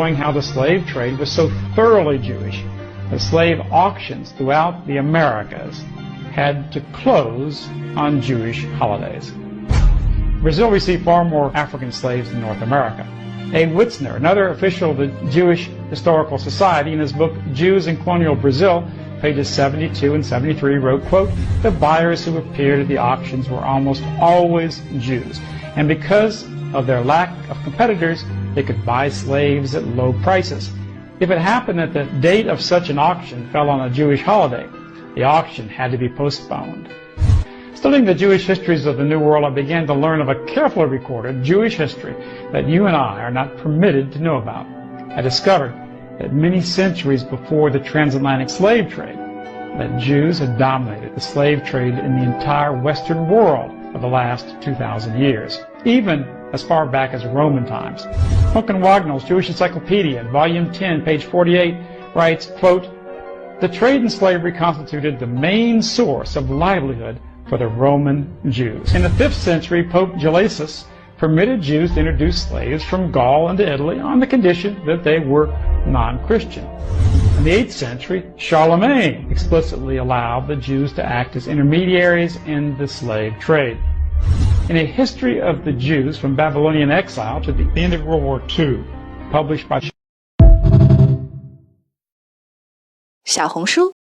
showing how the slave trade was so thoroughly Jewish that slave auctions throughout the Americas had to close on Jewish holidays. Brazil received far more African slaves than North America. A. Witzner, another official of the Jewish Historical Society, in his book Jews in Colonial Brazil, pages 72 and 73, wrote, quote, "The buyers who appeared at the auctions were almost always Jews, and because of their lack of competitors, they could buy slaves at low prices. If it happened that the date of such an auction fell on a Jewish holiday, the auction had to be postponed." Studying the Jewish histories of the New World, I began to learn of a carefully recorded Jewish history that you and I are not permitted to know about. I discovered that many centuries before the transatlantic slave trade, that Jews had dominated the slave trade in the entire Western world for the last 2,000 years, even as far back as Roman times. Duncan Wagnall's Jewish Encyclopedia, Volume 10, page 48, writes, quote, "The trade in slavery constituted the main source of livelihood for the Roman Jews. In the 5th century, Pope Gelasius permitted Jews to introduce slaves from Gaul into Italy on the condition that they were non-Christian. In the 8th century, Charlemagne explicitly allowed the Jews to act as intermediaries in the slave trade. In A History of the Jews from Babylonian Exile to the End of World War II, published by 小红书